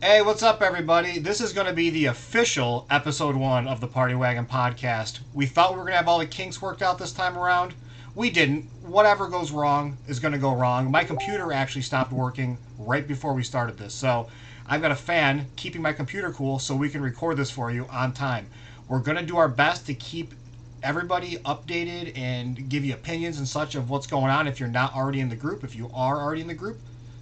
Hey, what's up, everybody? This is going to be the official episode 1 of the Party Wagon podcast. We thought we were going to have all the kinks worked out this time around. We didn't. Whatever goes wrong is going to go wrong. My computer actually stopped working right before we started this, so I've got a fan keeping my computer cool so we can record this for you on time. We're going to do our best to keep everybody updated and give you opinions and such of what's going on if you're not already in the group. If you are already in the group,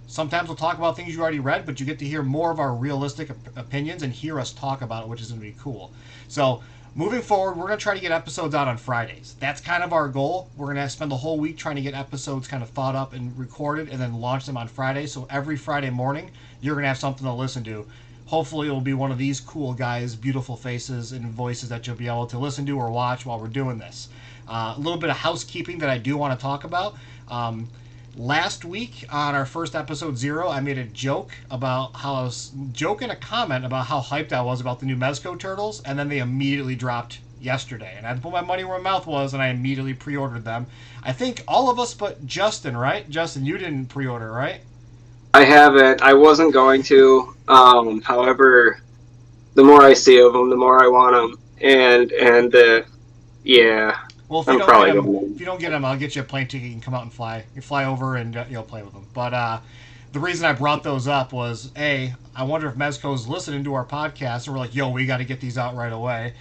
sometimes we'll talk about things you already read, but you get to hear more of our realistic opinions and hear us talk about it, which is going to be cool. So, moving forward, we're going to try to get episodes out on Fridays. That's kind of our goal. We're going to spend the whole week trying to get episodes kind of thought up and recorded and then launch them on Friday. So, every Friday morning, you're going to have something to listen to. Hopefully, it'll be one of these cool guys, beautiful faces, and voices that you'll be able to listen to or watch while we're doing this. A little bit of housekeeping that I do want to talk about. Last week on our first episode 0, I made a joke about how I was joking a comment about how hyped I was about the new Mezco turtles, and then they immediately dropped yesterday. And I had to put my money where my mouth was, and I immediately pre-ordered them. I think all of us but Justin, right? Justin, you didn't pre-order, right? I haven't. I wasn't going to. However, the more I see of them, the more I want them. Yeah, Well, if you I'm don't get probably them, going if you don't get them, I'll get you a plane ticket. You can come out and fly. You fly over and you'll play with them. But the reason I brought those up was I wonder if Mezco's listening to our podcast and we're like, yo, we got to get these out right away.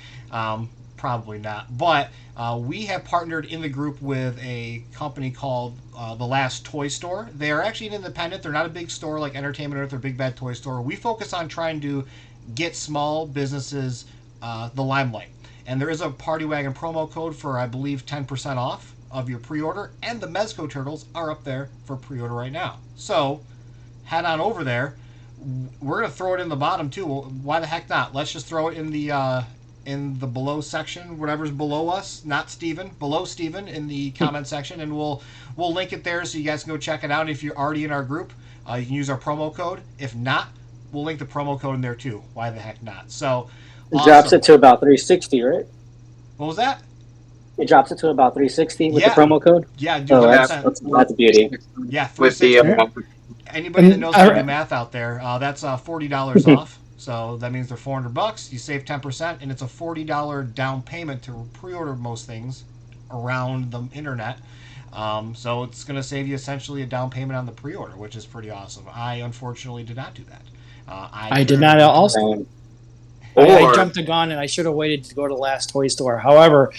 Probably not. But we have partnered in the group with a company called The Last Toy Store. They are actually an independent. They're not a big store like Entertainment Earth or Big Bad Toy Store. We focus on trying to get small businesses the limelight. And there is a Party Wagon promo code for, I believe, 10% off of your pre-order. And the Mezco Turtles are up there for pre-order right now. So, head on over there. We're going to throw it in the bottom, too. Well, why the heck not? Let's just throw it in the below section, whatever's below us, not Steven, below Steven in the comment section. And we'll link it there so you guys can go check it out. If you're already in our group, you can use our promo code. If not, we'll link the promo code in there, too. Why the heck not? So, It drops awesome. it to about 360, right? What was that? It drops it to about 360 with the Yeah, promo code. yeah, do Oh, three to percent. that's a beauty. Yeah, with the. 360. Yeah. Anybody that And knows how to do math out there, that's $40 off. So that means they're $400. You save 10%, and it's a $40 down payment to pre-order most things around the internet. So it's going to save you essentially a down payment on the pre-order, which is pretty awesome. I unfortunately did not do that. I did not also. I Or jumped the gun and I should have waited to go to the last toy store. However,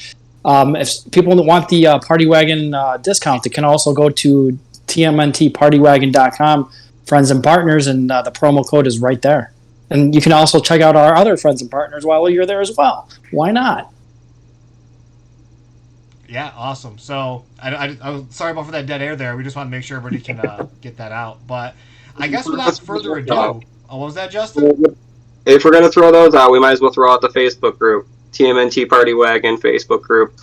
if people want the Party Wagon discount, they can also go to TMNTPartyWagon.com, friends and partners, and the promo code is right there. And you can also check out our other friends and partners while you're there as well. Why not? Yeah, awesome. So I'm sorry about for that dead air there. We just want to make sure everybody can get that out. But I guess without further ado, what was that, Justin? if we're gonna throw those out, we might as well throw out the Facebook group, TMNT Party Wagon Facebook group.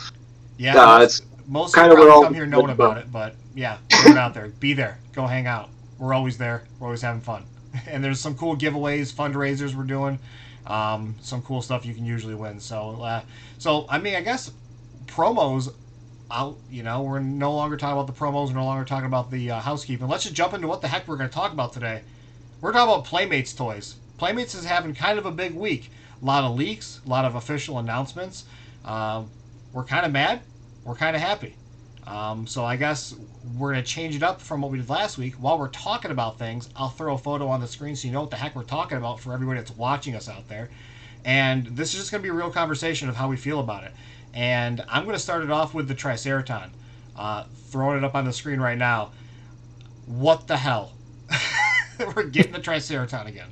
Yeah, It's most kind people of where probably all come here knowing about it, but yeah, throw it out there. Be there. Go hang out. We're always there. We're always having fun. And there's some cool giveaways, fundraisers we're doing. Some cool stuff you can usually win. So I mean, I guess promos out. We're no longer talking about the promos. We're no longer talking about the housekeeping. Let's just jump into what the heck we're going to talk about today. We're talking about Playmates toys. Playmates is having kind of a big week. A lot of leaks, a lot of official announcements. We're kind of mad. We're kind of happy. So I guess we're going to change it up from what we did last week. While we're talking about things, I'll throw a photo on the screen so you know what the heck we're talking about for everybody that's watching us out there. And this is just going to be a real conversation of how we feel about it. And I'm going to start it off with the Triceraton. Throwing it up on the screen right now. What the hell? We're getting the Triceraton again.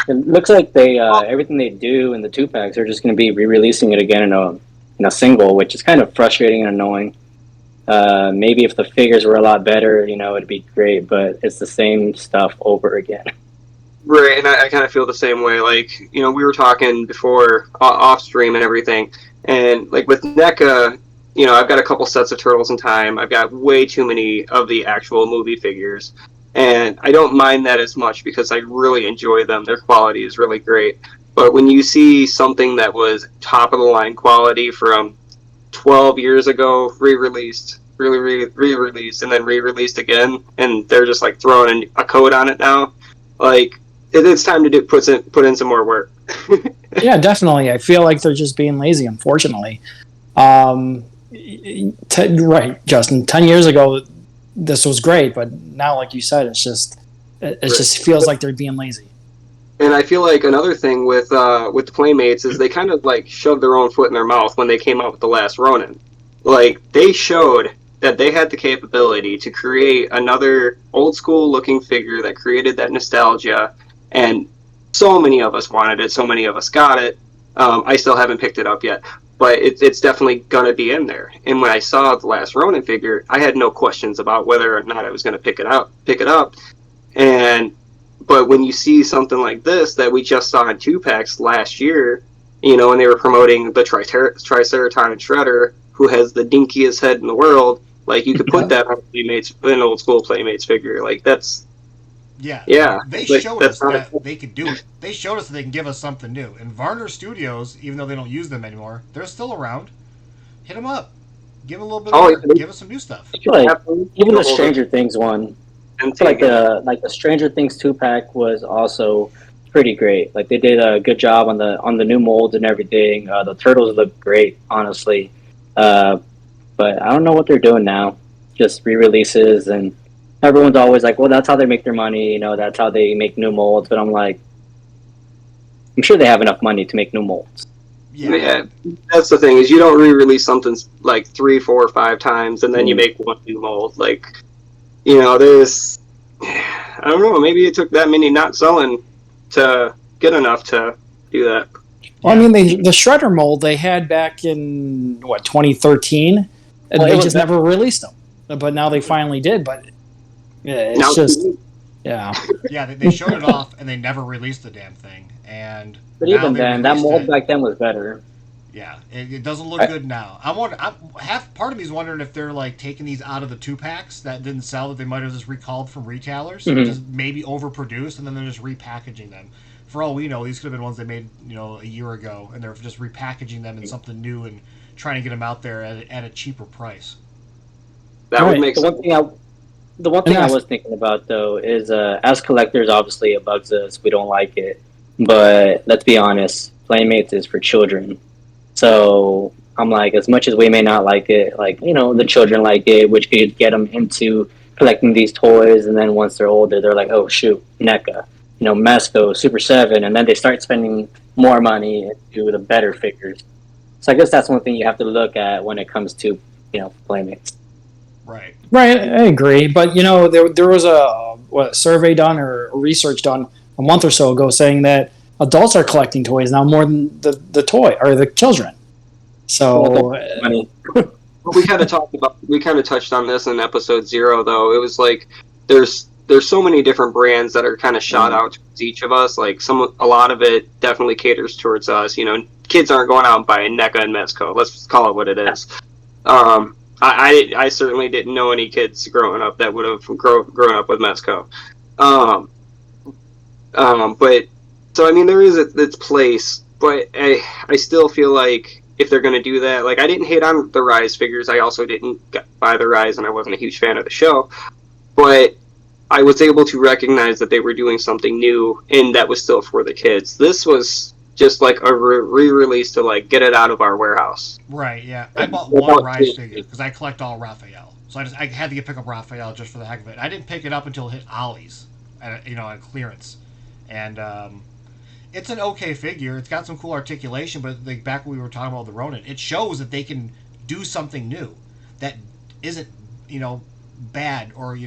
It looks like they everything they do in the 2-packs, they're just going to be re-releasing it again in a single, which is kind of frustrating and annoying. Maybe if the figures were a lot better, it'd be great, but it's the same stuff over again. right, and I kind of feel the same way. Like, we were talking before off stream and everything, and like with NECA, I've got a couple sets of Turtles in Time. I've got way too many of the actual movie figures. And I don't mind that as much because I really enjoy them. Their quality is really great. But when you see something that was top of the line quality from 12 years ago, re-released, re-released, and then re-released again, and they're just like throwing a code on it now, Like it's time to put in some more work. Yeah, definitely. I feel like they're just being lazy, unfortunately. Right, Justin. 10 years ago, this was great, but now, like you said, it just feels like they're being lazy. And I feel like another thing with the Playmates is they kind of like shoved their own foot in their mouth when they came out with the last Ronin. Like they showed that they had the capability to create another old school looking figure that created that nostalgia, and so many of us wanted it, so many of us got it. I still haven't picked it up yet, but it's definitely gonna be in there. And when I saw the last Ronin figure, I had no questions about whether or not I was gonna pick it up. And but when you see something like this that we just saw in 2-packs last year, when they were promoting the Triceratops Shredder, who has the dinkiest head in the world, like you could put that on Playmates, an old school Playmates figure. Like that's yeah. They like, showed us that they could do it. They showed us that they can give us something new. And Varner Studios, even though they don't use them anymore, they're still around. Hit them up. Give them a little bit more. Give us some new stuff. I feel like even the Stranger Things one. I feel like the Stranger Things 2-pack was also pretty great. Like they did a good job on the new molds and everything. The turtles look great, honestly. But I don't know what they're doing now. Just re-releases, and everyone's always like, "Well, that's how they make their money." That's how they make new molds. But I'm like, I'm sure they have enough money to make new molds. Yeah, that's the thing is you don't re-release something like 3, 4, 5 times and then you make one new mold. Like, there's, I don't know, maybe it took that many not selling to get enough to do that. Well, I mean, the Shredder mold they had back in 2013, and they just never released them. But now they finally did. But it's just yeah. They showed it off, and they never released the damn thing. And but even then, that mold back then was better. Yeah, it doesn't look good now. Part of me is wondering if they're like taking these out of the 2-packs that didn't sell, that they might have just recalled from retailers, just maybe overproduced, and then they're just repackaging them. For all we know, these could have been ones they made a year ago, and they're just repackaging them in something new and trying to get them out there at a cheaper price. That would make sense. The one thing I was thinking about though is, as collectors, obviously it bugs us. We don't like it, but let's be honest, Playmates is for children. So I'm like, as much as we may not like it, like, the children like it, which could get them into collecting these toys. And then once they're older, they're like, oh, shoot, NECA, Mesco, Super 7. And then they start spending more money into the better figures. So I guess that's one thing you have to look at when it comes to, Playmates. Right. Right, I agree. But, there was a survey done or research done a month or so ago saying that adults are collecting toys now more than the toy or the children. So we kind of touched on this in episode 0 though. It was like there's so many different brands that are kind of shot out towards each of us. Like a lot of it definitely caters towards us. Kids aren't going out and buying NECA and Mesco. Let's call it what it is. I certainly didn't know any kids growing up that would have grown up with Mesco. But so I mean, there is its place, but I still feel like if they're going to do that, like I didn't hate on the Rise figures. I also didn't buy the Rise, and I wasn't a huge fan of the show. But I was able to recognize that they were doing something new, and that was still for the kids. This was just like a re-release to like get it out of our warehouse. Right. Yeah. I bought one Rise figure because I collect all Raphael, so I had to pick up Raphael just for the heck of it. I didn't pick it up until it hit Ollie's, at clearance, and it's an okay figure. It's got some cool articulation, but like back when we were talking about the Ronin, it shows that they can do something new that isn't, bad or,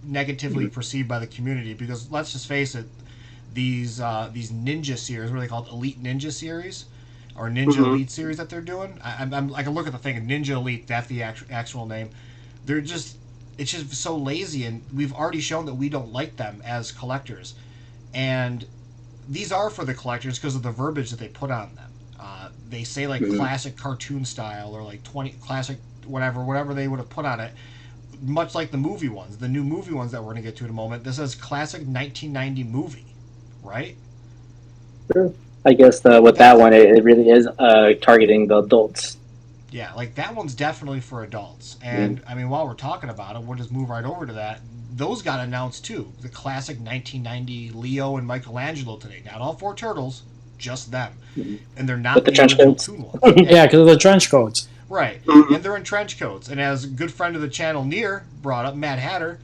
negatively perceived by the community. Because let's just face it, these ninja series, what are they called? Elite Ninja series or Ninja Elite series that they're doing. I can look at the thing, Ninja Elite, that's the actual name. It's just so lazy, and we've already shown that we don't like them as collectors. And these are for the collectors because of the verbiage that they put on them. They say like classic cartoon style or like 20 classic whatever they would have put on it. Much like the movie ones, the new movie ones that we're going to get to in a moment. This says classic 1990 movie, right? Sure. I guess with that one, it really is targeting the adults. Yeah, like that one's definitely for adults. And I mean, while we're talking about it, we'll just move right over to that. those got announced too. The classic 1990 Leo and Michelangelo today. Not all 4 turtles, just them. And they're not With the trench original coats. Toon ones. Yeah, because of the trench coats. Right. And they're in trench coats. And as a good friend of the channel, Near, brought up, Mad Hatter,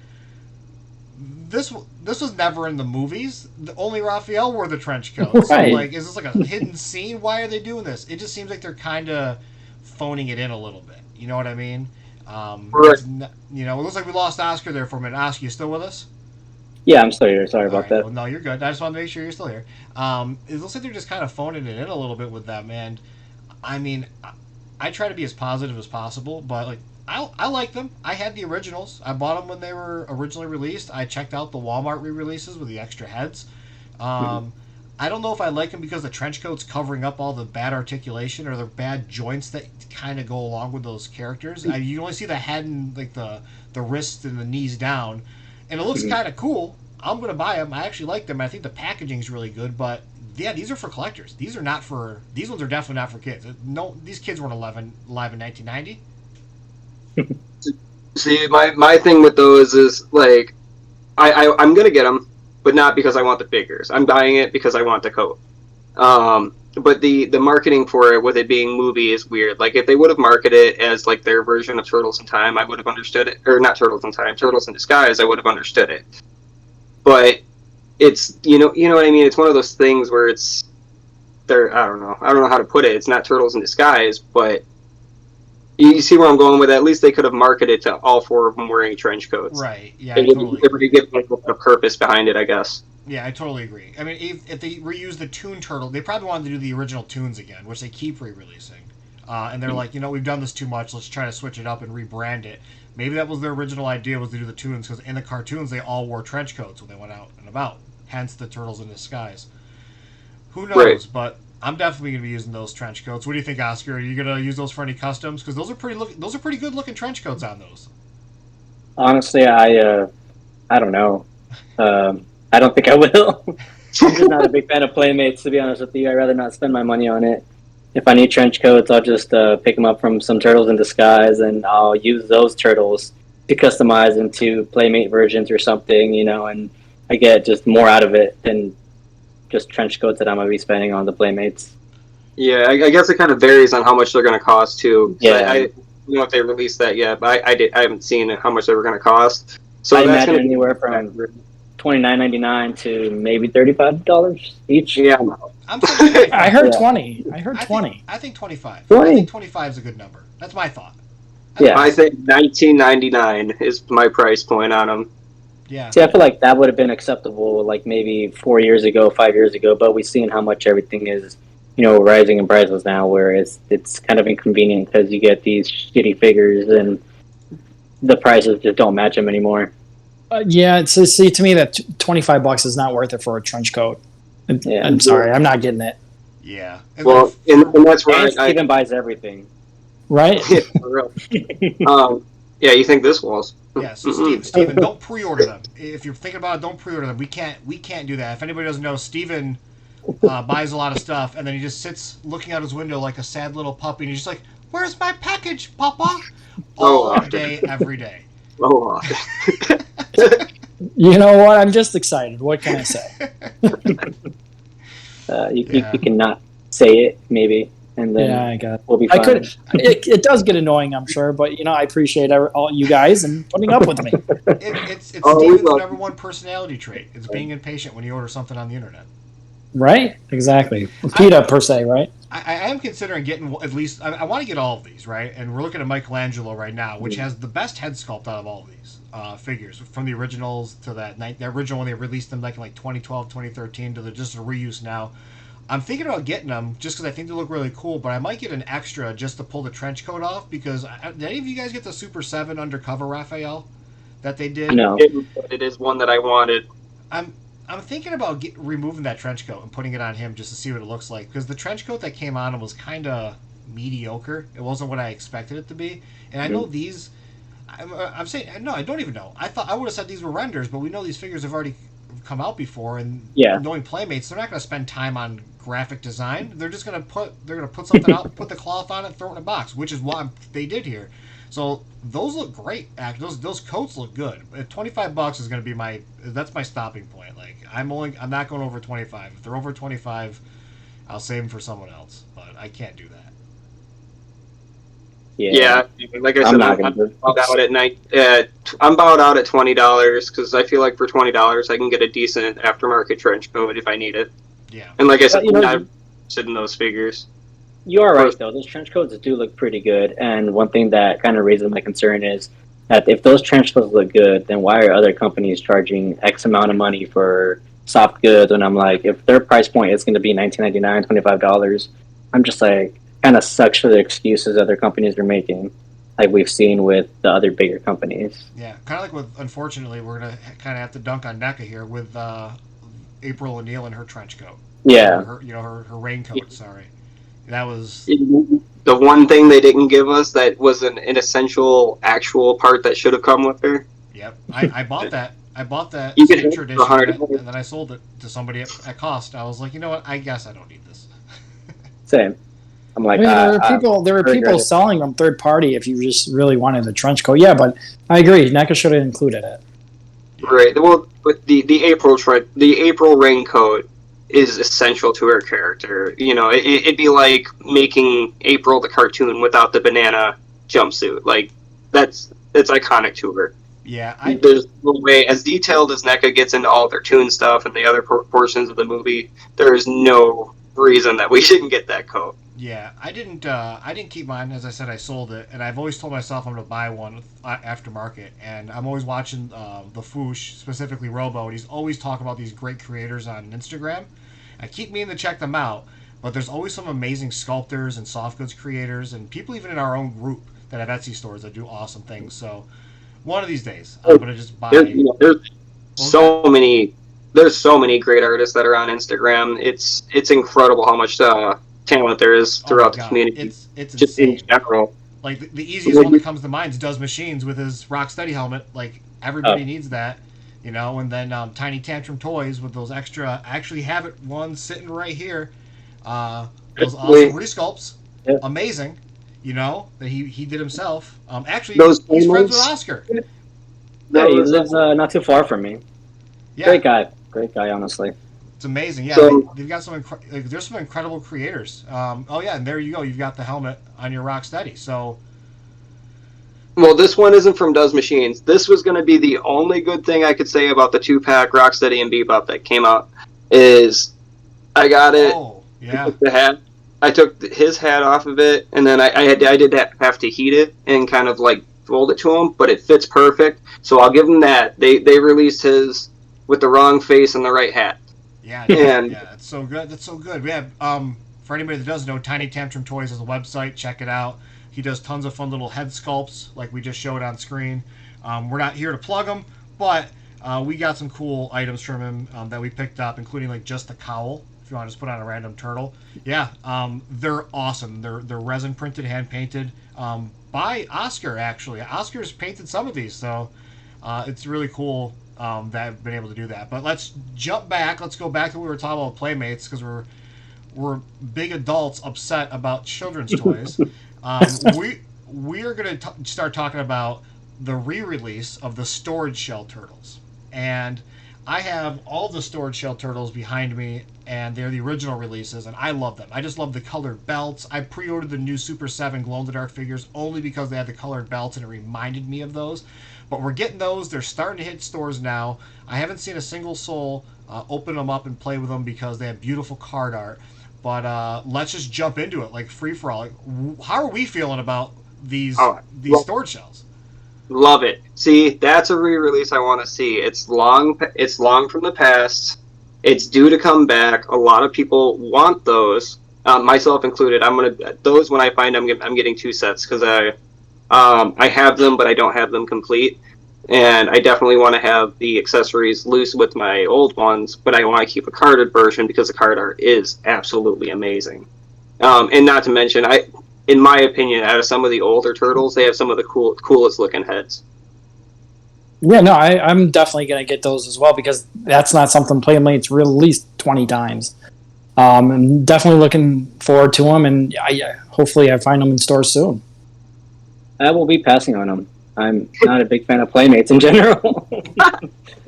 this was never in the movies. Only Raphael wore the trench coat. Right. So, like, is this like a hidden scene? Why are they doing this? It just seems like they're kind of phoning it in a little bit. You know what I mean? Right. You know, it looks like we lost Oscar there for a minute. Oscar, you still with us? Yeah, I'm still here. Sorry about that. Well, no, you're good. I just want to make sure you're still here. It looks like they're just kind of phoning it in a little bit with them. And, I mean, I try to be as positive as possible, but, like, I like them. I had the originals. I bought them when they were originally released. I checked out the Walmart re-releases with the extra heads. I don't know if I like them because the trench coat's covering up all the bad articulation or the bad joints that kind of go along with those characters. You only see the head and like the wrists and the knees down, and it looks kind of cool. I'm gonna buy them. I actually like them. I think the packaging's really good, but yeah, these are for collectors. These are not for. These ones are definitely not for kids. No, these kids weren't alive in 1990. See, my thing with those is like, I'm gonna get them, but not because I want the figures. I'm buying it because I want the coat. But the marketing for it, with it being movie, is weird. Like, if they would have marketed it as like their version of Turtles in Time, I would have understood it. Or not Turtles in Time, Turtles in Disguise, I would have understood it. But it's you know what I mean. It's one of those things where it's I don't know how to put it. It's not Turtles in Disguise, but you see where I'm going with it. At least they could have marketed to all 4 of them wearing trench coats. Right. Yeah. They would give a purpose behind it, I guess. Yeah, I totally agree. I mean, if they reuse the Toon Turtle, they probably wanted to do the original Toons again, which they keep re-releasing. And they're like, we've done this too much. Let's try to switch it up and rebrand it. Maybe that was their original idea, was to do the Toons, because in the cartoons they all wore trench coats when they went out and about. Hence the Turtles in Disguise. Who knows? Right. But I'm definitely going to be using those trench coats. What do you think, Oscar? Are you going to use those for any customs? Because those are pretty good looking trench coats on those. Honestly, I don't know. I don't think I will. I'm just not a big fan of Playmates, to be honest with you. I'd rather not spend my money on it. If I need trench coats, I'll just pick them up from some Turtles in Disguise, and I'll use those turtles to customize into Playmate versions or something, and I get just more out of it than just trench coats that I'm going to be spending on the Playmates. Yeah, I guess it kind of varies on how much they're going to cost, too. Yeah. I don't know if they released that yet, but I haven't seen how much they were going to cost. So I that's imagine anywhere from $29.99 to maybe $35 each. Yeah. I heard 20. I heard 20. I think 25. 20. I think 25 is a good number. That's my thought. I think $19.99 is my price point on them. Yeah. See, I feel like that would have been acceptable, like maybe 4 years ago, 5 years ago. But we've seen how much everything is, rising in prices now, where it's kind of inconvenient because you get these shitty figures and the prices just don't match them anymore. Yeah, see, to me that $25 is not worth it for a trench coat. Yeah. I'm sorry, I'm not getting it. Yeah. Well, and that's why Steven buys everything. Right? Yeah, for real. Yeah, you think this was? Yeah, so Steven, don't pre-order them. If you're thinking about it, don't pre-order them. We can't do that. If anybody doesn't know, Steven buys a lot of stuff, and then he just sits looking out his window like a sad little puppy, and he's just like, "Where's my package, Papa?" All day, every day. Oh, You know what? I'm just excited. What can I say? You cannot say it, maybe, and then Yeah, I got it. we'll be fine. I could. It does get annoying, I'm sure, but I appreciate all you guys and putting up with me. It's Steven's number one personality trait. It's being impatient when you order something on the internet. Right? Exactly. PETA per se, right? I am considering getting at least. I want to get all of these, right? And we're looking at Michelangelo right now, which has the best head sculpt out of all of these figures, from the originals to the original when they released them back in like 2012, 2013 to just a reuse now. I'm thinking about getting them just because I think they look really cool, but I might get an extra just to pull the trench coat off, because did any of you guys get the Super 7 Undercover Raphael that they did? No. it is one that I wanted. I'm thinking about removing that trench coat and putting it on him just to see what it looks like, because the trench coat that came on him was kind of mediocre. It wasn't what I expected it to be, and I know these. I'm saying no, I don't even know. I would have said these were renders, but we know these figures have already come out before, and Yeah. knowing Playmates, they're not going to spend time on graphic design. They're just going to put something out, put the cloth on it, throw it in a box, which is what they did here. So those look great. Those coats look good. At $25 is going to be that's my stopping point. Like I'm not going over 25. If they're over 25, I'll save them for someone else. But I can't do that. Yeah, like I said, I'm bowed out at night. I'm bowed out at $20 because I feel like for $20 I can get a decent aftermarket trench coat if I need it. Yeah, and like I said, I'm not interested in those figures. You are right though; those trench coats do look pretty good. And one thing that kind of raises my concern is that if those trench coats look good, then why are other companies charging X amount of money for soft goods? And I'm like, if their price point is going to be $19.99, $25, I'm just like. Kind of sucks for the excuses other companies are making, like we've seen with the other bigger companies. Yeah, kind of like with. Unfortunately, we're gonna kind of have to dunk on NECA here with April O'Neil and her trench coat. Yeah, her raincoat. Yeah. Sorry, that was the one thing they didn't give us that was an essential actual part that should have come with her. Yep, I bought that. I bought that signature edition, and then I sold it to somebody at cost. I was like, you know what? I guess I don't need this. Same. I'm like, there were people selling them third party if you just really wanted the trench coat. Yeah, but I agree. NECA should have included it. Right. Well, but the April raincoat is essential to her character. You know, it'd be like making April the cartoon without the banana jumpsuit. Like it's iconic to her. Yeah, there's no way, as detailed as NECA gets into all their toon stuff and the other portions of the movie, there is no reason that we shouldn't get that coat. Yeah, I didn't keep mine. As I said, I sold it, and I've always told myself I'm going to buy one aftermarket. And I'm always watching the Foosh, specifically Robo, and he's always talking about these great creators on Instagram. I keep meaning to check them out, but there's always some amazing sculptors and soft goods creators, and people even in our own group that have Etsy stores that do awesome things. So one of these days, I'm going to just buy. There's so many great artists that are on Instagram. It's incredible how much talent there is throughout the community. It's just insane. In general. Like the easiest one that comes to mind is Does Machines with his Rocksteady helmet. Like everybody needs that, you know. And then Tiny Tantrum Toys with those extra. I actually have it one sitting right here. Those awesome resculpts, amazing. You know that he did himself. Actually, he's friends with Oscar. Yeah, he lives not too far from me. Yeah. Great guy, honestly. It's amazing. Yeah, so, they've got there's some incredible creators. Oh yeah, and there you go. You've got the helmet on your Rocksteady. So, well, this one isn't from Does Machines. This was going to be the only good thing I could say about the 2-pack Rocksteady and Bebop that came out. Is I got it. Oh yeah. The hat. I took his hat off of it, and then I did have to heat it and kind of like fold it to him, but it fits perfect. So I'll give him that. They released his with the wrong face and the right hat. Yeah, it's so good. That's so good. We have for anybody that doesn't know, Tiny Tantrum Toys is a website. Check it out. He does tons of fun little head sculpts, like we just showed on screen. We're not here to plug him, but we got some cool items from him that we picked up, including like just the cowl. If you want to just put on a random turtle, yeah, they're awesome. They're resin printed, hand painted by Oscar. Actually, Oscar's painted some of these, so it's really cool. That I've been able to do that. But let's jump back. Let's go back to what we were talking about Playmates, because we're big adults upset about children's toys. We are going to start talking about the re-release of the Storage Shell Turtles. And I have all the Storage Shell Turtles behind me, and they're the original releases, and I love them. I just love the colored belts. I pre-ordered the new Super 7 glow-in-the-dark figures only because they had the colored belts, and it reminded me of those. But we're getting those. They're starting to hit stores now. I haven't seen a single soul open them up and play with them because they have beautiful card art. But let's just jump into it, like free-for-all. Like, how are we feeling about these storage shells? Love it. See, that's a re-release I want to see. It's long from the past. It's due to come back. A lot of people want those, myself included. Those when I find I'm getting 2 sets because I have them, but I don't have them complete. And I definitely want to have the accessories loose with my old ones, but I want to keep a carded version because the card art is absolutely amazing. And not to mention, in my opinion, out of some of the older turtles, they have some of the coolest looking heads. Yeah, no, I'm definitely going to get those as well because that's not something Playmates released 20 times. I'm definitely looking forward to them, and hopefully I find them in stores soon. I will be passing on them. I'm not a big fan of Playmates in general.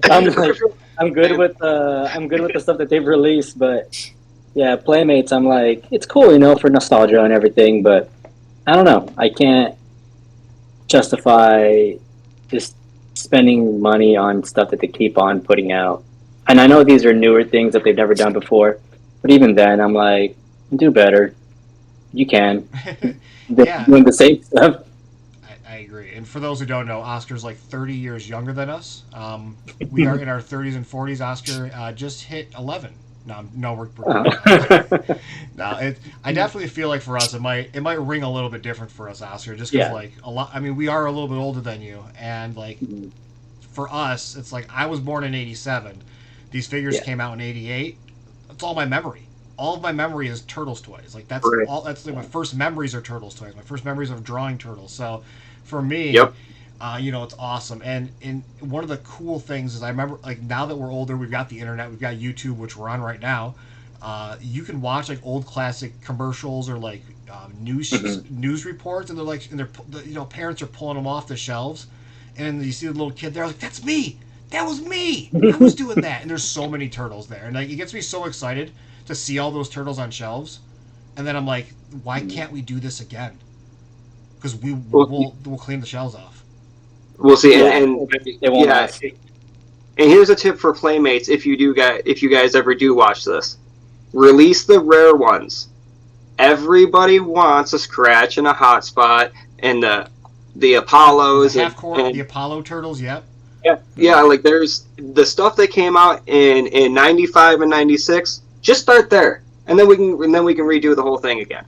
I'm good with the stuff that they've released, but yeah, Playmates. I'm like, it's cool, for nostalgia and everything, but I don't know. I can't justify just spending money on stuff that they keep on putting out. And I know these are newer things that they've never done before, but even then, I'm like, do better. You can. Yeah. Doing the same stuff. I agree. And for those who don't know, Oscar's like 30 years younger than us. We are in our 30s and 40s. Oscar just hit 11. No, we're no. I definitely feel like for us, it might ring a little bit different for us, Oscar, just because like a lot. I mean, we are a little bit older than you, and like for us, it's like I was born in '87. These figures came out in '88. That's all my memory. All of my memory is Turtles toys. Like that's all. That's like my first memories are Turtles toys. My first memories of drawing Turtles. So for me, it's awesome. And one of the cool things is I remember like now that we're older, we've got the internet, we've got YouTube, which we're on right now. You can watch like old classic commercials or like news reports, and they're parents are pulling them off the shelves, and then you see the little kid there like that's me. That was me. I was doing that. And there's so many turtles there, and like it gets me so excited to see all those turtles on shelves, and then I'm like, why can't we do this again? Because we'll clean the shelves off. We'll see, and here's a tip for Playmates: if you guys ever do watch this, release the rare ones. Everybody wants a Scratch and a Hotspot and the Apollos, the Apollo turtles. Yep. Yeah. Like there's the stuff that came out in '95 and '96. Just start there, and then we can redo the whole thing again.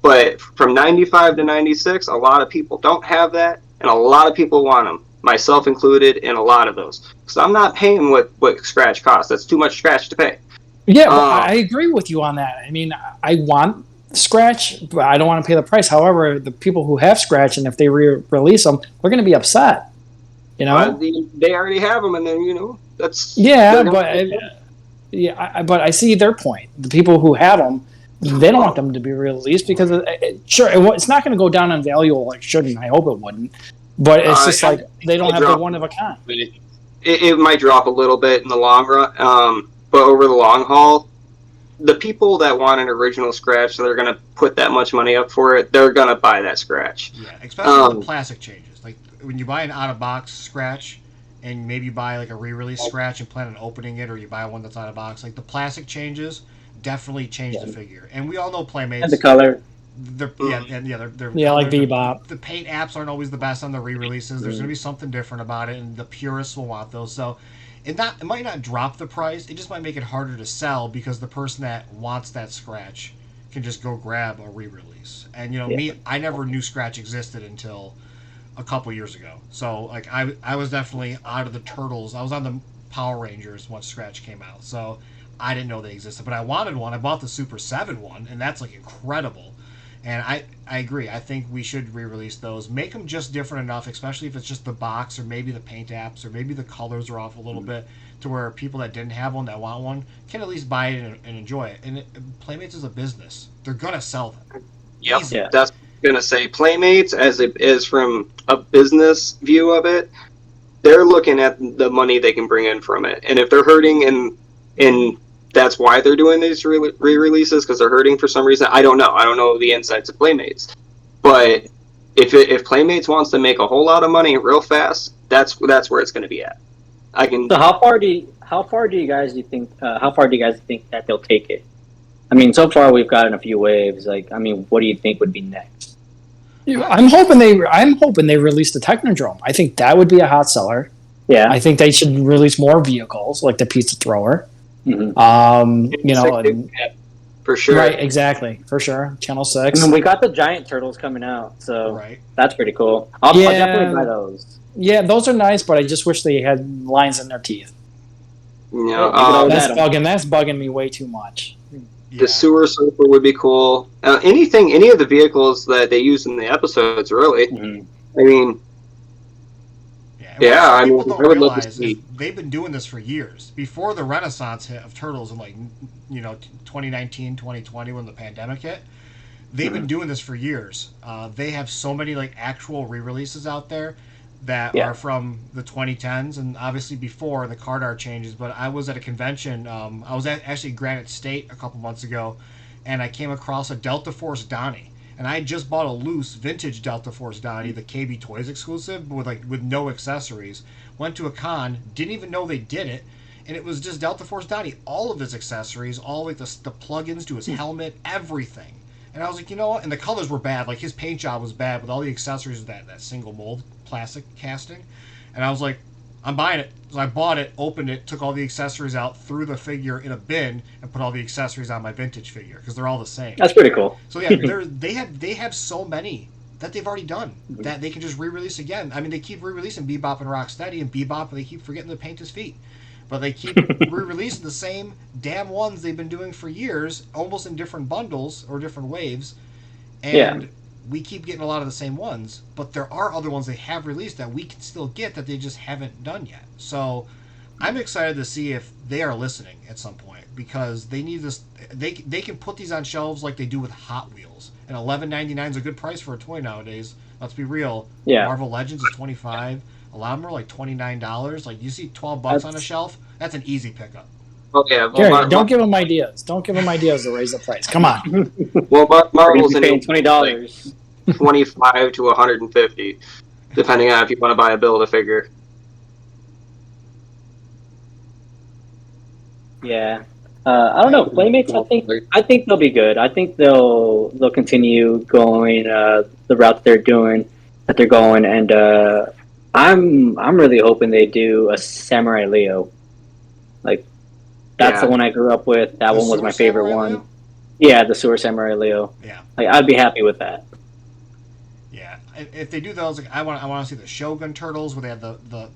But from '95 to '96, a lot of people don't have that, and a lot of people want them, myself included, in a lot of those. So I'm not paying what Scratch costs. That's too much Scratch to pay. Yeah, I agree with you on that. I mean, I want Scratch, but I don't want to pay the price. However, the people who have Scratch, and if they release them, they're going to be upset. They already have them, and then that's but I see their point. The people who have them, they don't want them to be released because it's not going to go down in value like it should, and I hope it wouldn't. But it's just like they don't have the one of a kind. It might drop a little bit in the long run, but over the long haul, the people that want an original Scratch, they're going to put that much money up for it. They're going to buy that Scratch. Yeah, especially when the plastic changes. Like when you buy an out-of-box Scratch, and maybe buy like a re-release Scratch and plan on opening it, or you buy one that's out of box, like the plastic changes definitely change the figure. And we all know Playmates. And the color. They're like Bebop. The paint apps aren't always the best on the re-releases. There's going to be something different about it, and the purists will want those. So it might not drop the price. It just might make it harder to sell because the person that wants that Scratch can just go grab a re-release. And me, I never knew Scratch existed until a couple years ago. So like I was definitely out of the Turtles. I was on the Power Rangers once Scratch came out. So I didn't know they existed, but I wanted one. I bought the Super 7 one, and that's like incredible. And I agree. I think we should re-release those. Make them just different enough, especially if it's just the box or maybe the paint apps or maybe the colors are off a little bit, to where people that didn't have one that want one can at least buy it and enjoy it. And Playmates is a business. They're going to sell them. Yep. Yeah. That's going to say Playmates, as it is from a business view of it, they're looking at the money they can bring in from it. And if they're hurting and that's why they're doing these re-releases, because they're hurting for some reason. I don't know. I don't know the insights of Playmates. But if Playmates wants to make a whole lot of money real fast, that's where it's going to be at. So how far do you guys think that they'll take it? I mean, so far we've gotten a few waves. Like, I mean, what do you think would be next? I'm hoping they release the Technodrome. I think that would be a hot seller. Yeah. I think they should release more vehicles like the Pizza Thrower. Mm-hmm. For sure. Right, exactly. For sure. Channel 6. And we got the giant turtles coming out, so that's pretty cool. I'll definitely buy those. Yeah, those are nice, but I just wish they had lines in their teeth. That's bugging me way too much. The sewer surfer would be cool. Any of the vehicles that they use in the episodes, really. Mm-hmm. I mean, And Yeah, what some I mean, people I don't would love to realize is see. they've been doing this for years. Before the renaissance hit of turtles in 2019, 2020 when the pandemic hit, they've been doing this for years. They have so many like actual re-releases out there that Yeah. are from the 2010s and obviously before the card art changes. But I was at a convention. I was actually at Granite State a couple months ago, and I came across a Delta Force Donnie. And I had just bought a loose vintage Delta Force Donnie, the KB Toys exclusive, with no accessories. Went to a con, didn't even know they did it, and it was just Delta Force Donnie. All of his accessories, all like the plugins to his helmet, everything. And I was like, you know what? And the colors were bad. Like his paint job was bad with all the accessories of that single mold plastic casting. And I was like, I'm buying it. So I bought it, opened it, took all the accessories out, threw the figure in a bin, and put all the accessories on my vintage figure because they're all the same. That's pretty cool. So yeah, they have so many that they've already done that they can just re-release again. I mean, they keep re-releasing Bebop and Rocksteady, and Bebop they keep forgetting to paint his feet, but they keep re-releasing the same damn ones they've been doing for years, almost in different bundles or different waves, and we keep getting a lot of the same ones. But there are other ones they have released that we can still get that they just haven't done yet. So I'm excited to see if they are listening at some point because they need this. They can put these on shelves like they do with Hot Wheels, and $11.99 is a good price for a toy nowadays. Let's be real. Yeah. Marvel Legends is $25. A lot of them are like $29. Like you see $12 on a shelf, that's an easy pickup. Oh yeah, well, Gary, don't give them ideas. Don't give them ideas to raise the price. Come on. well Marvel's We're in paying $20. 25 to 150, depending on if you want to buy a build a figure. Yeah. I don't know. Playmates, I think they'll be good. I think they'll continue going the route that they're going, and I'm really hoping they do a Samurai Leo. Like that's the one I grew up with. That one was my favorite one. Leo? Yeah, the Sewer Samurai Leo. Yeah. Like I'd be happy with that. Yeah, if they do those, like, I want to see the Shogun Turtles where they have the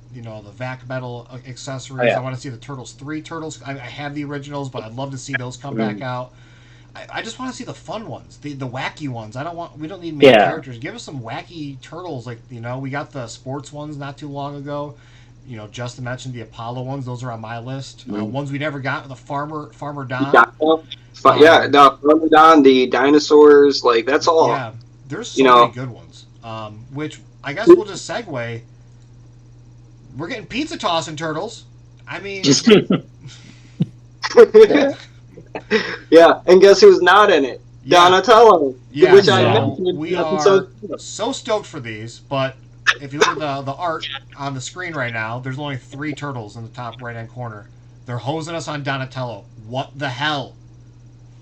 vac metal accessories. Oh, yeah. I want to see the Turtles 3 Turtles. I have the originals, but I'd love to see those come back out. I just want to see the fun ones, the wacky ones. We don't need main characters. Give us some wacky turtles. Like we got the sports ones not too long ago. Justin mentioned the Apollo ones. Those are on my list. Ones we never got, the Farmer Don. The Farmer Don, the dinosaurs, like that's all. Yeah, there's so many good ones. Which I guess we'll just segue. We're getting pizza tossing turtles. I mean, yeah, and guess who's not in it? Yeah. Donatello. Yeah, which so I mentioned. we are so stoked for these, but if you look at the art on the screen right now, there's only 3 turtles in the top right-hand corner. They're hosing us on Donatello. What the hell?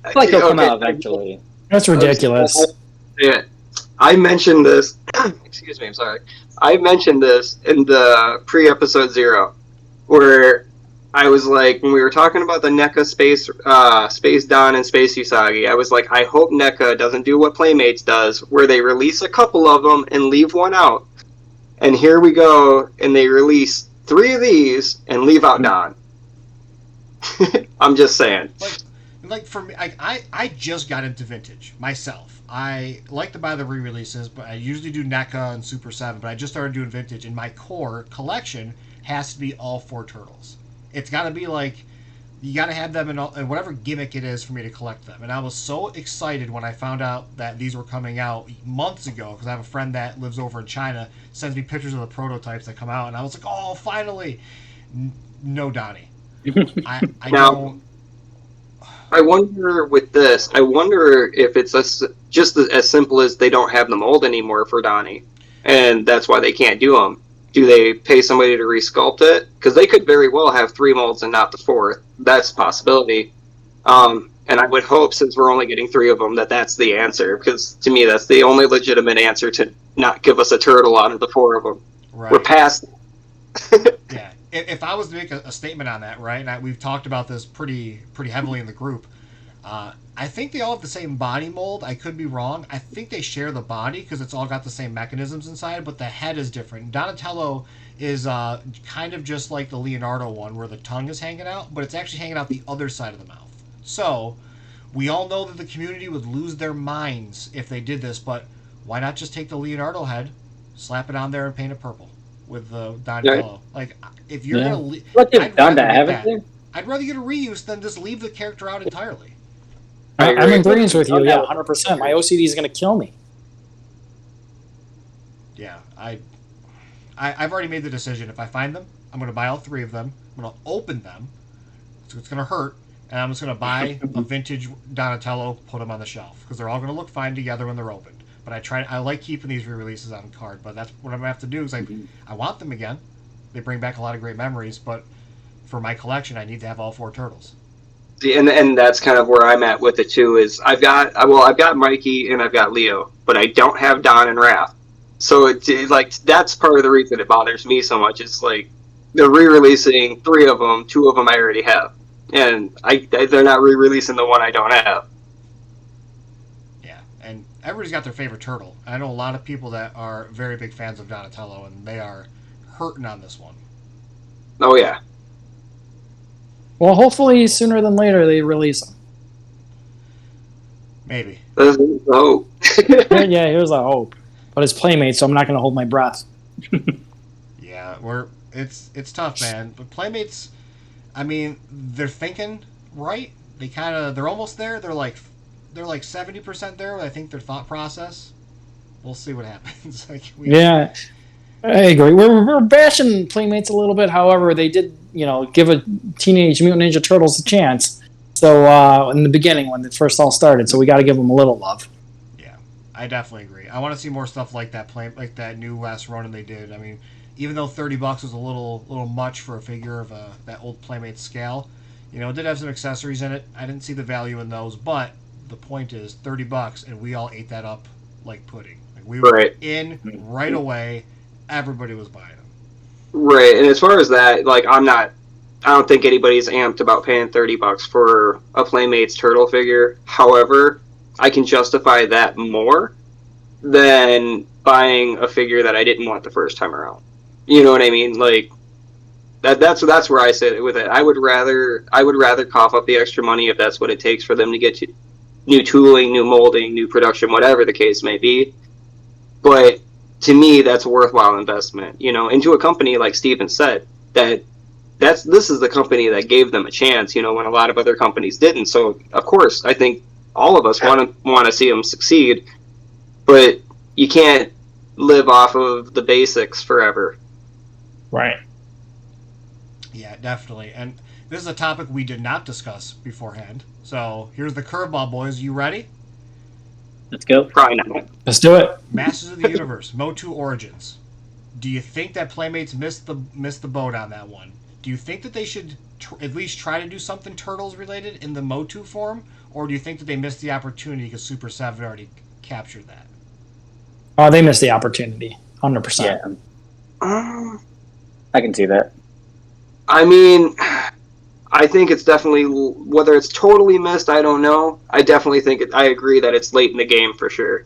I feel like he'll come out eventually. That's ridiculous. Yeah, I mentioned this. Excuse me, I'm sorry. I mentioned this in the pre-episode 0, where I was like, when we were talking about the NECA Space Don and Space Usagi, I was like, I hope NECA doesn't do what Playmates does, where they release a couple of them and leave one out. And here we go, and they release 3 of these and leave out Don. I'm just saying. Like for me, I just got into vintage myself. I like to buy the re-releases, but I usually do NECA and Super 7, but I just started doing vintage, and my core collection has to be all 4 turtles. It's got to be like, you got to have them in whatever gimmick it is for me to collect them. And I was so excited when I found out that these were coming out months ago, because I have a friend that lives over in China, sends me pictures of the prototypes that come out, and I was like, oh, finally. No Donnie. I don't. I wonder with this, if it's just as simple as they don't have the mold anymore for Donnie, and that's why they can't do them. Do they pay somebody to resculpt it? Because they could very well have 3 molds and not the 4th. That's a possibility. And I would hope, since we're only getting 3 of them, that's the answer. Because to me, that's the only legitimate answer to not give us a turtle out of the 4 of them. Right. We're past. Yeah. If I was to make a statement on that, right, and we've talked about this pretty heavily in the group, I think they all have the same body mold. I could be wrong. I think they share the body because it's all got the same mechanisms inside, but the head is different. Donatello is kind of just like the Leonardo one where the tongue is hanging out, but it's actually hanging out the other side of the mouth. So we all know that the community would lose their minds if they did this, but why not just take the Leonardo head, slap it on there, and paint it purple? with the Donatello. Like, if you're Yeah. gonna, But they've done that, haven't they? I'd rather get a reuse than just leave the character out entirely. I I'm in agree. agreement with you. Okay. Yeah, 100%. My OCD is going to kill me. Yeah, I've already made the decision. If I find them, I'm going to buy all 3 of them. I'm going to open them, so it's going to hurt, and I'm just going to buy a vintage Donatello, put them on the shelf because they're all going to look fine together when they're opened. But I like keeping these re-releases on card. But that's what I'm going to have to do is I want them again. They bring back a lot of great memories, but for my collection, I need to have all 4 turtles. And that's kind of where I'm at with it too. Is I've got Mikey and I've got Leo, but I don't have Don and Raph. So it's like that's part of the reason it bothers me so much. It's like they're re-releasing 3 of them, 2 of them I already have, and they're not re-releasing the one I don't have. Yeah, and everybody's got their favorite turtle. I know a lot of people that are very big fans of Donatello, and they are hurting on this one. Oh yeah. Well, hopefully sooner than later they release them. Maybe. Oh. Yeah, here's a hope. But it's Playmates, so I'm not going to hold my breath. Yeah, it's tough, man. But Playmates, I mean, they're thinking right. They're almost there. They're like 70% there. I think their thought process. We'll see what happens. Yeah, I agree. We're bashing Playmates a little bit. However, they did, give a Teenage Mutant Ninja Turtles a chance. So in the beginning, when it first all started, so we got to give them a little love. Yeah, I definitely agree. I want to see more stuff like that. Like that new last run they did. I mean, even though $30 was a little much for a figure of that old Playmates scale, it did have some accessories in it. I didn't see the value in those, but the point is $30, and we all ate that up like pudding. Like we were in right away. Everybody was buying them. Right, and as far as that, like I don't think anybody's amped about paying $30 for a Playmates turtle figure. However, I can justify that more than buying a figure that I didn't want the first time around. You know what I mean? Like that's where I sit with it. I would rather cough up the extra money if that's what it takes for them to get to new tooling, new molding, new production, whatever the case may be. But to me, that's a worthwhile investment, into a company like Steven said, this is the company that gave them a chance, when a lot of other companies didn't. So of course, I think all of us want to see them succeed, but you can't live off of the basics forever. Right. Yeah, definitely. And this is a topic we did not discuss beforehand. So here's the curveball, boys. You ready? Let's go. Probably not. Let's do it. Masters of the Universe, Motu Origins. Do you think that Playmates missed the boat on that one? Do you think that they should at least try to do something Turtles related in the Motu form, or do you think that they missed the opportunity because Super 7 already captured that? Oh, they missed the opportunity, 100%. Yeah. I can see that. I mean, I think it's definitely, whether it's totally missed, I don't know. I definitely think I agree that it's late in the game for sure.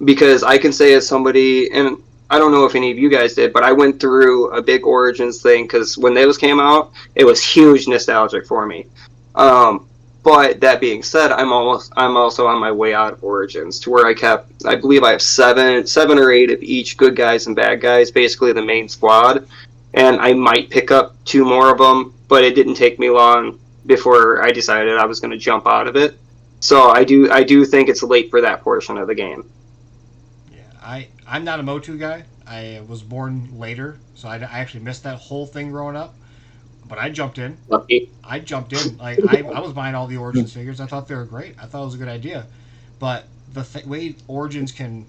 Because I can say as somebody, and I don't know if any of you guys did, but I went through a big Origins thing because when those came out, it was huge nostalgic for me. But that being said, I'm also on my way out of Origins to where I believe I have seven or eight of each good guys and bad guys, basically the main squad. And I might pick up 2 more of them, but it didn't take me long before I decided I was going to jump out of it. So I do think it's late for that portion of the game. Yeah, I'm not a Motu guy. I was born later, so I actually missed that whole thing growing up. But I jumped in. Lucky. I jumped in. Like I was buying all the Origins figures. I thought they were great. I thought it was a good idea. But the way Origins can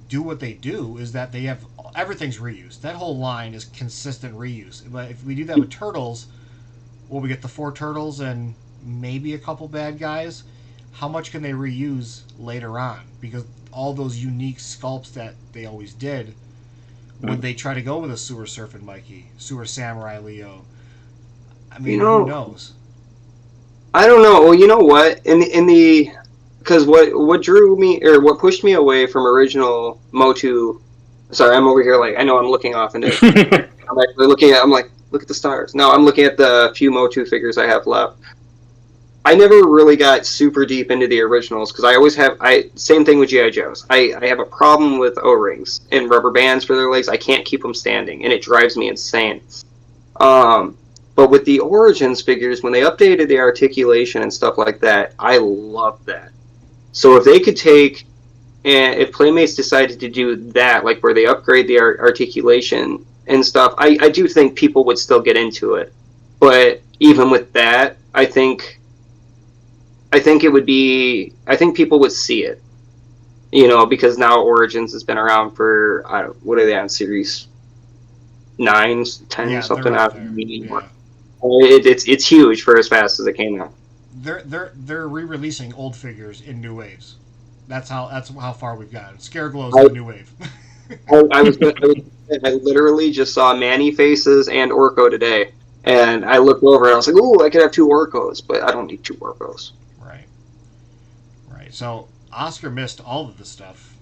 do what they do is that they have everything's reused. That whole line is consistent reuse. But if we do that with Turtles, we get the 4 Turtles and maybe a couple bad guys. How much can they reuse later on? Because all those unique sculpts that they always did, would they try to go with a Sewer Surfing Mikey, Sewer Samurai Leo? I mean, who knows? I don't know. Well, you know what? Because what drew me or what pushed me away from original Motu. Sorry, I'm over here like I know I'm looking off into. I'm actually looking at. I'm like, look at the stars. No, I'm looking at the few Motu figures I have left. I never really got super deep into the originals because I always have same thing with GI Joes. I have a problem with O-rings and rubber bands for their legs. I can't keep them standing, and it drives me insane. But with the Origins figures, when they updated the articulation and stuff like that, I love that. So if they could take, and if Playmates decided to do that, like where they upgrade the articulation and stuff, I do think people would still get into it. But even with that, I think it would be. I think people would see it, because now Origins has been around for what are they on series 9, 10, something out. Yeah. It's huge for as fast as it came out. They're re-releasing old figures in new waves. That's how far we've gotten. Scareglow is the new wave. I literally just saw Manny Faces and Orko today, and I looked over and I was like, "Ooh, I could have 2 Orkos, but I don't need 2 Orkos." Right. So Oscar missed all of the stuff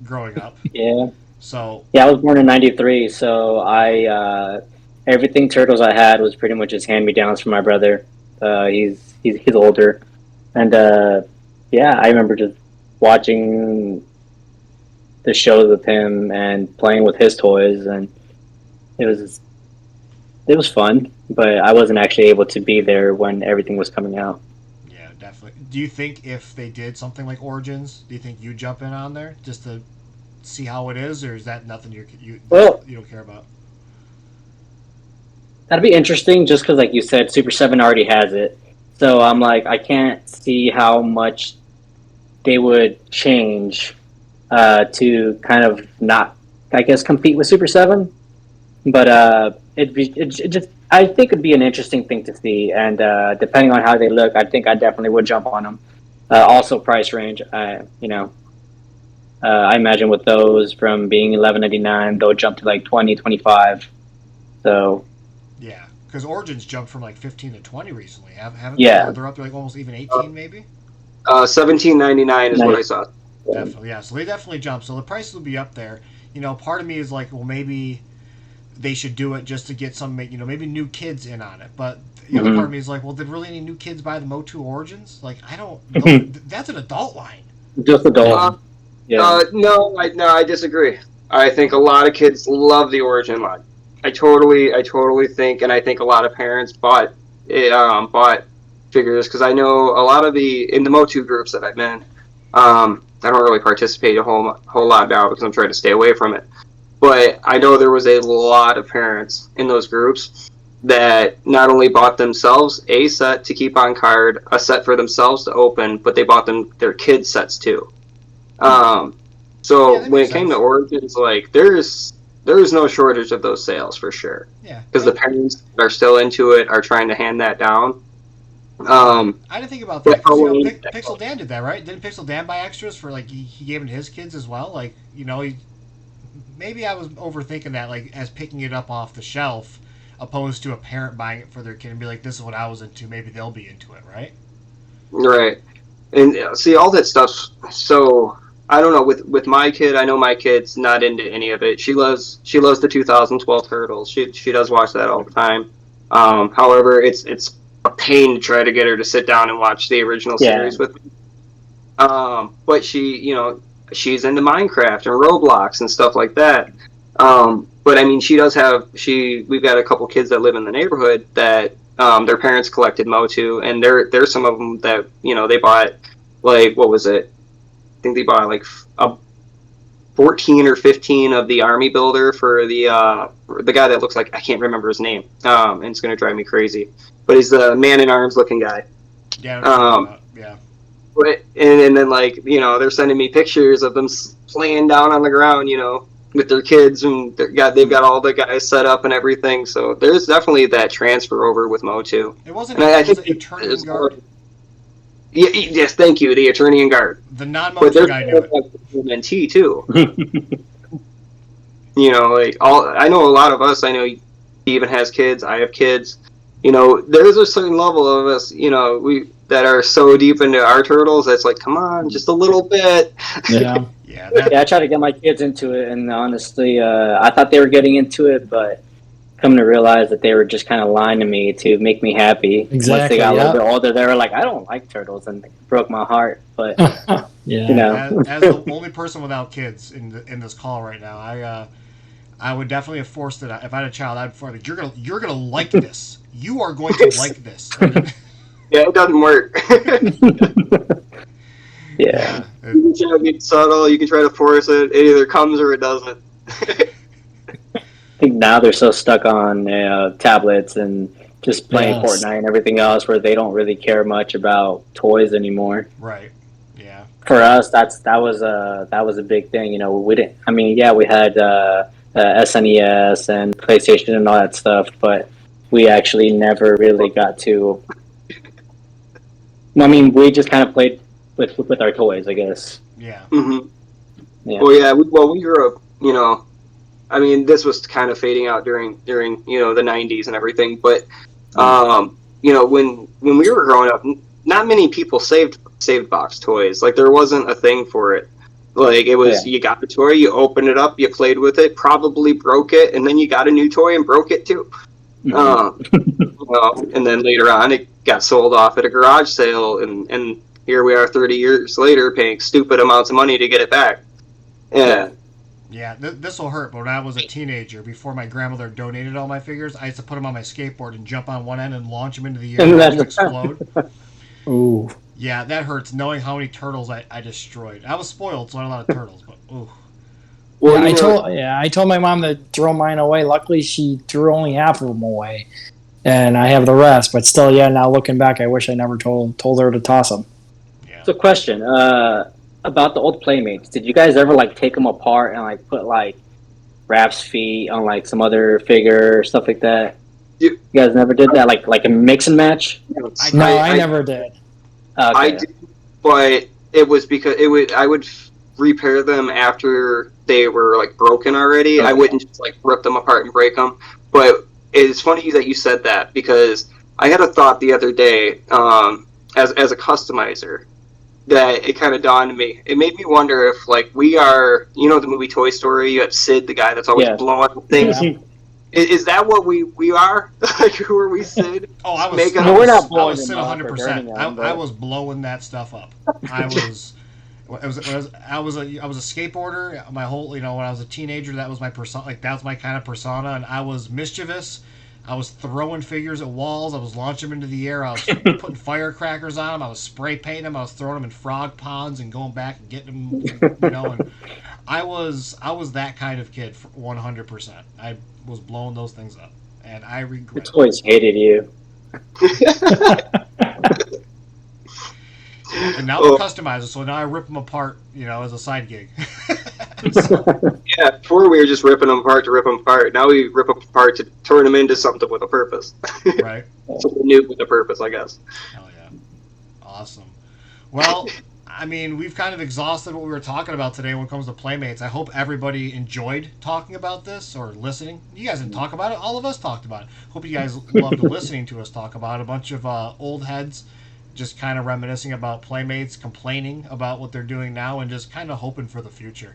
growing up. Yeah. So yeah, I was born in '93, so I everything Turtles I had was pretty much just hand-me-downs from my brother. He's older, and yeah, I remember just watching the shows with him and playing with his toys, and it was fun. But I wasn't actually able to be there when everything was coming out. Yeah, definitely. Do you think if they did something like Origins, do you think you'd jump in on there just to see how it is, or is that nothing you don't care about? That'd be interesting, just because, like you said, Super 7 already has it. So I'm like, I can't see how much they would change to kind of not, I guess, compete with Super 7. But I think it'd be an interesting thing to see, and depending on how they look, I think I definitely would jump on them. Also, price range, I imagine with those from being $11.99, they'll jump to like 20, 25. So. Yeah, because Origins jumped from like 15 to 20 recently, haven't yeah. they? They're up to like almost even 18, maybe. $17.99 is what I saw. Definitely, yeah. So they definitely jumped. So the prices will be up there. Part of me is like, well, maybe they should do it just to get some, maybe new kids in on it. But the other part of me is like, well, did really any new kids buy the Motu Origins? Like, I don't. That's an adult line. Just adult. Yeah. No, I disagree. I think a lot of kids love the Origin line. I totally think, and I think a lot of parents bought figures because I know a lot of in the Motu groups that I'm in. I don't really participate a whole lot now because I'm trying to stay away from it. But I know there was a lot of parents in those groups that not only bought themselves a set to keep on card, a set for themselves to open, but they bought their kids sets too. So when it came to Origins, like there's no shortage of those sales for sure. Yeah. Because the parents that are still into it are trying to hand that down. I didn't think about that. Pixel Dan did that, right? Didn't Pixel Dan buy extras for like he gave them to his kids as well? Like maybe I was overthinking that, like as picking it up off the shelf, opposed to a parent buying it for their kid and be like, "This is what I was into." Maybe they'll be into it, right? Right. And see all that stuff. So I don't know. With my kid, I know my kid's not into any of it. She loves the 2012 Turtles. She does watch that all the time. However, it's a pain to try to get her to sit down and watch the original series with me. But she's into Minecraft and Roblox and stuff like that. But I mean, we've got a couple kids that live in the neighborhood that their parents collected Motu, and there's some of them that they bought, like, what was it? I think they bought like a 14 or 15 of the army builder for the guy that looks like, I can't remember his name, and it's gonna drive me crazy. But he's the man-in-arms looking guy. Yeah. Yeah. But, and then they're sending me pictures of them playing down on the ground, with their kids, and they've got all the guys set up and everything. So there's definitely that transfer over with Motu. It wasn't. I think Attorney and Guard. Yes, thank you. The Attorney and Guard. The non-Motu guy knew it. TMNT too. I know a lot of us. I know Steven has kids. I have kids. There's a certain level of us. We that are so deep into our Turtles. That's like, come on, just a little bit. Yeah. I try to get my kids into it, and honestly, I thought they were getting into it, but come to realize that they were just kind of lying to me to make me happy. Once Exactly, they got a yeah. little bit older, they were like, I don't like turtles, and it broke my heart. But Yeah. you know, As the only person without kids in this call right now, I would definitely have forced it. If I had a child, I'd force it. You're gonna like this. You are going to like this. Yeah, it doesn't work. yeah. You can try to be subtle. You can try to force it. It either comes or it doesn't. I think now they're so stuck on tablets and just playing Yes. Fortnite and everything else, where they don't really care much about toys anymore. Right. Yeah. For us, that was a big thing. You know, we didn't. I mean, yeah, we had SNES and PlayStation and all that stuff, but we actually never really got to. I mean, we just kind of played with our toys, I guess. Yeah. Mm-hmm. Yeah. Well, yeah. We grew up. You know, I mean, this was kind of fading out during you know the '90s and everything, but you know when we were growing up, not many people saved box toys. Like there wasn't a thing for it. Like it was, you got the toy, you opened it up, you played with it, probably broke it, and then you got a new toy and broke it too. And then later on, it got sold off at a garage sale, and here we are 30 years later paying stupid amounts of money to get it back. Yeah. Yeah, this will hurt, but when I was a teenager, before my grandmother donated all my figures, I used to put them on my skateboard and jump on one end and launch them into the air and watch them explode. Ooh. Yeah, that hurts, knowing how many turtles I destroyed. I was spoiled, so I had a lot of turtles, but ooh. Well, I told my mom to throw mine away. Luckily, she threw only half of them away, and I have the rest. But still, yeah. Now looking back, I wish I never told her to toss them. Yeah. So, question about the old Playmates. Did you guys ever like take them apart and like put like Raph's feet on like some other figure or stuff like that? You guys never did that, like a mix and match? I never did. Okay. I did, but it was because I would repair them after they were like broken already. Okay. I wouldn't just like rip them apart and break them. But it's funny that you said that, because I had a thought the other day, as a customizer, that it kind of dawned on me. It made me wonder if like we are, you know, the movie Toy Story. You have Sid, the guy that's always blowing up things. Yeah. Is that what we are? Like, who are we, Sid? Oh, I was. we're not I blowing was Sid them up or 100%. burning them, I was blowing that stuff up. I was. I was a skateboarder. My whole, when I was a teenager, that was my persona. Like that was my kind of persona, and I was mischievous. I was throwing figures at walls. I was launching them into the air. I was putting firecrackers on them. I was spray painting them. I was throwing them in frog ponds and going back and getting them. And I was that kind of kid, 100%. I was blowing those things up, and I regret. The toys hated you. And now they're customized, so now I rip them apart, as a side gig. Yeah, before we were just ripping them apart to rip them apart. Now we rip them apart to turn them into something with a purpose. Right. Something new with a purpose, I guess. Hell yeah. Awesome. Well, I mean, we've kind of exhausted what we were talking about today when it comes to Playmates. I hope everybody enjoyed talking about this or listening. You guys didn't talk about it. All of us talked about it. Hope you guys loved listening to us talk about it. A bunch of old heads just kind of reminiscing about Playmates, complaining about what they're doing now, and just kind of hoping for the future.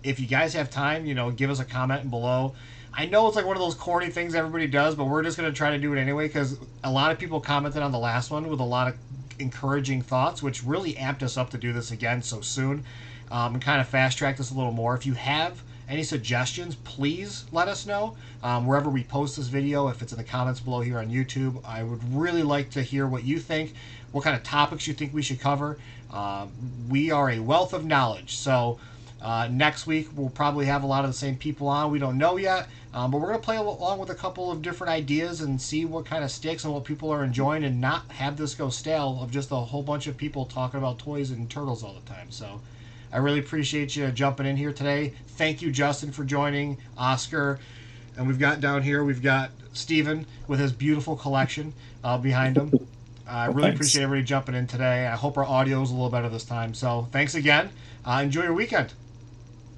If you guys have time, give us a comment below. I know it's like one of those corny things everybody does, but we're just going to try to do it anyway, because a lot of people commented on the last one with a lot of encouraging thoughts, which really amped us up to do this again so soon, and kind of fast-track this a little more. If you have any suggestions, please let us know. Wherever we post this video, if it's in the comments below here on YouTube, I would really like to hear what you think, what kind of topics you think we should cover. We are a wealth of knowledge, so next week we'll probably have a lot of the same people on. We don't know yet, but we're going to play along with a couple of different ideas and see what kind of sticks and what people are enjoying, and not have this go stale of just a whole bunch of people talking about toys and turtles all the time. So I really appreciate you jumping in here today. Thank you, Justin, for joining, Oscar. And we've got Steven with his beautiful collection behind him. I really appreciate everybody jumping in today. I hope our audio is a little better this time. So thanks again. Enjoy your weekend.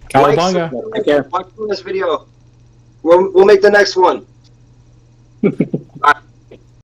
Cowabunga. Take care. Watch this video. We'll make the next one.